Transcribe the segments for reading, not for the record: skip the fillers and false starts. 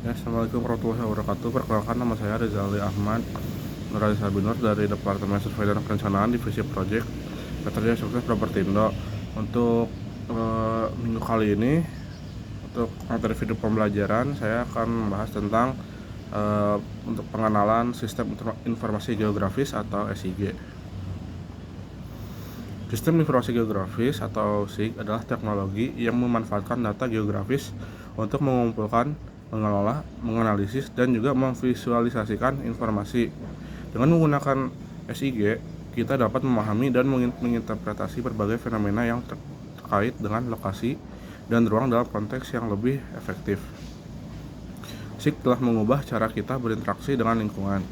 Ya, Assalamualaikum warahmatullahi wabarakatuh. Perkenalkan, nama saya Rizali Ahmad Nurali Sabinur dari Departemen Survei dan Perencanaan Divisi Project Pekerja Sukses Properti Indo. Untuk minggu kali ini, untuk materi video pembelajaran, saya akan membahas tentang untuk pengenalan Sistem Informasi Geografis atau SIG. Sistem Informasi Geografis atau SIG adalah teknologi yang memanfaatkan data geografis untuk mengumpulkan, mengelola, menganalisis, dan juga memvisualisasikan informasi. Dengan menggunakan SIG, kita dapat memahami dan menginterpretasi berbagai fenomena yang terkait dengan lokasi dan ruang dalam konteks yang lebih efektif. SIG telah mengubah cara kita berinteraksi dengan lingkungan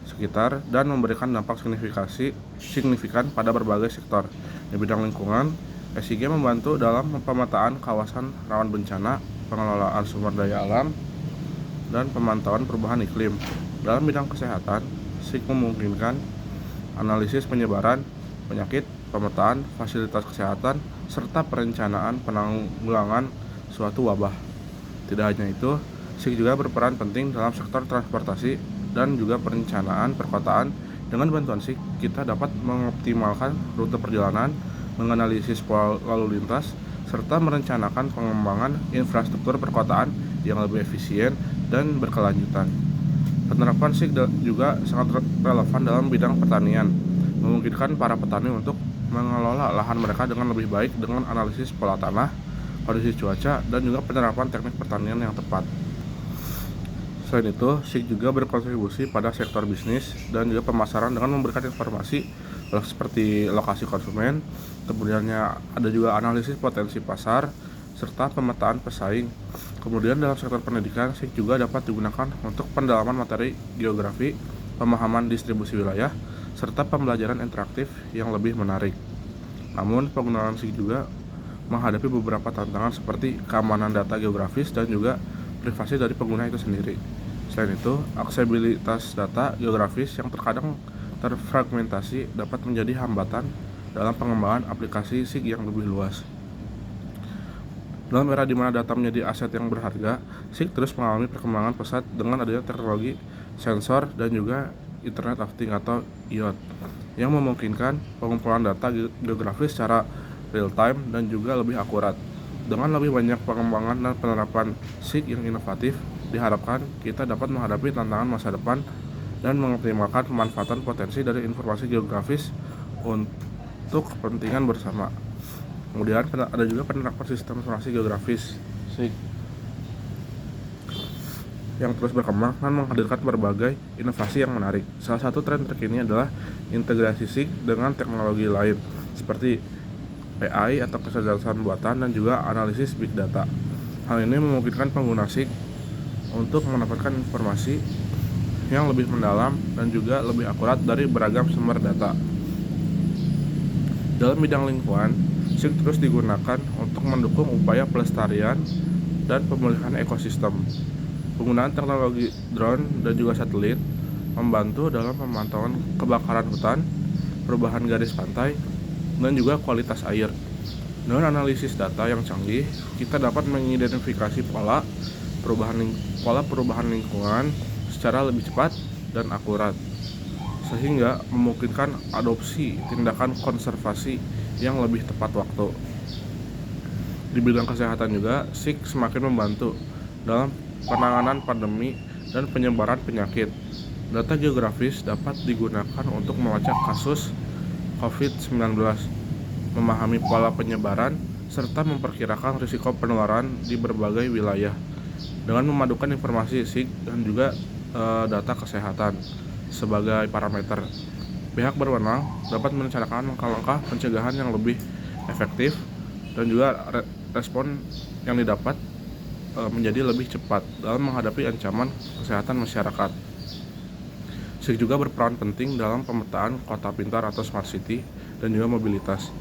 sekitar dan memberikan dampak signifikan pada berbagai sektor. Di bidang lingkungan, SIG membantu dalam pemetaan kawasan rawan bencana, pengelolaan sumber daya alam, dan pemantauan perubahan iklim. Dalam bidang kesehatan, SIG memungkinkan analisis penyebaran penyakit, pemetaan fasilitas kesehatan, serta perencanaan penanggulangan suatu wabah. Tidak hanya itu, SIG juga berperan penting dalam sektor transportasi dan juga perencanaan perkotaan. Dengan bantuan SIG, kita dapat mengoptimalkan rute perjalanan, menganalisis pola lalu lintas, serta merencanakan pengembangan infrastruktur perkotaan yang lebih efisien dan berkelanjutan. Penerapan SIG juga sangat relevan dalam bidang pertanian, memungkinkan para petani untuk mengelola lahan mereka dengan lebih baik dengan analisis pola tanah, kondisi cuaca, dan juga penerapan teknik pertanian yang tepat. Selain itu, SIG juga berkontribusi pada sektor bisnis dan juga pemasaran dengan memberikan informasi seperti lokasi konsumen, kemudiannya ada juga analisis potensi pasar, serta pemetaan pesaing. Kemudian dalam sektor pendidikan, SIG juga dapat digunakan untuk pendalaman materi geografi, pemahaman distribusi wilayah, serta pembelajaran interaktif yang lebih menarik. Namun, penggunaan SIG juga menghadapi beberapa tantangan seperti keamanan data geografis dan juga privasi dari pengguna itu sendiri. Selain itu, aksesibilitas data geografis yang terkadang terfragmentasi dapat menjadi hambatan dalam pengembangan aplikasi SIG yang lebih luas. Dalam era di mana data menjadi aset yang berharga, SIG terus mengalami perkembangan pesat dengan adanya teknologi sensor dan juga Internet of Things atau IoT yang memungkinkan pengumpulan data geografis secara real time dan juga lebih akurat. Dengan lebih banyak pengembangan dan penerapan SIG yang inovatif, diharapkan kita dapat menghadapi tantangan masa depan dan mengoptimalkan pemanfaatan potensi dari informasi geografis untuk kepentingan bersama. Kemudian ada juga penerapan sistem informasi geografis SIG yang terus berkembang dan menghadirkan berbagai inovasi yang menarik. Salah satu tren terkini adalah integrasi SIG dengan teknologi lain seperti AI atau kecerdasan buatan dan juga analisis big data. Hal ini memungkinkan pengguna SIG untuk mendapatkan informasi yang lebih mendalam dan juga lebih akurat dari beragam sumber data. Dalam bidang lingkungan, SIG terus digunakan untuk mendukung upaya pelestarian dan pemulihan ekosistem. Penggunaan teknologi drone dan juga satelit membantu dalam pemantauan kebakaran hutan, perubahan garis pantai, dan juga kualitas air. Dengan analisis data yang canggih, kita dapat mengidentifikasi pola perubahan lingkungan secara lebih cepat dan akurat, sehingga memungkinkan adopsi tindakan konservasi yang lebih tepat waktu. Di bidang kesehatan juga, SIG semakin membantu dalam penanganan pandemi dan penyebaran penyakit. Data geografis dapat digunakan untuk melacak kasus COVID-19, memahami pola penyebaran, serta memperkirakan risiko penularan di berbagai wilayah. Dengan memadukan informasi SIG dan juga data kesehatan sebagai parameter, pihak berwenang dapat merencanakan langkah-langkah pencegahan yang lebih efektif dan juga respon yang didapat menjadi lebih cepat dalam menghadapi ancaman kesehatan masyarakat. SIG juga berperan penting dalam pemetaan kota pintar atau smart city dan juga mobilitas.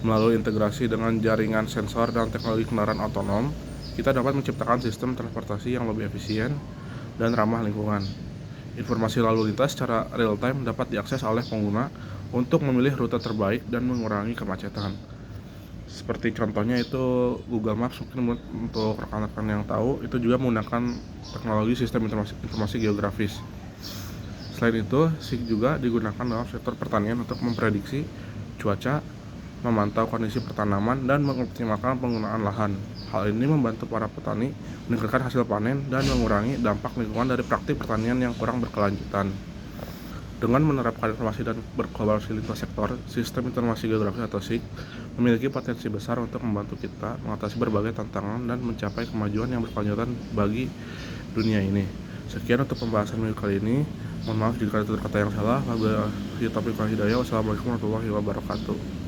Melalui integrasi dengan jaringan sensor dan teknologi kendaraan otonom, kita dapat menciptakan sistem transportasi yang lebih efisien dan ramah lingkungan. Informasi lalu lintas secara real time dapat diakses oleh pengguna untuk memilih rute terbaik dan mengurangi kemacetan. Seperti contohnya itu Google Maps, mungkin untuk rekan-rekan yang tahu itu juga menggunakan teknologi sistem informasi geografis. Selain itu, SIG juga digunakan dalam sektor pertanian untuk memprediksi cuaca, memantau kondisi pertanaman, dan mengoptimalkan penggunaan lahan. Hal ini membantu para petani meningkatkan hasil panen dan mengurangi dampak lingkungan dari praktik pertanian yang kurang berkelanjutan. Dengan menerapkan informasi dan berkolaborasi lintas sektor, sistem informasi geografis atau SIG memiliki potensi besar untuk membantu kita mengatasi berbagai tantangan dan mencapai kemajuan yang berkelanjutan bagi dunia ini. Sekian untuk pembahasan minggu kali ini. Mohon maaf jika ada kata yang salah. Wabillahi taufiq wal hidayah. Wassalamualaikum warahmatullahi wabarakatuh.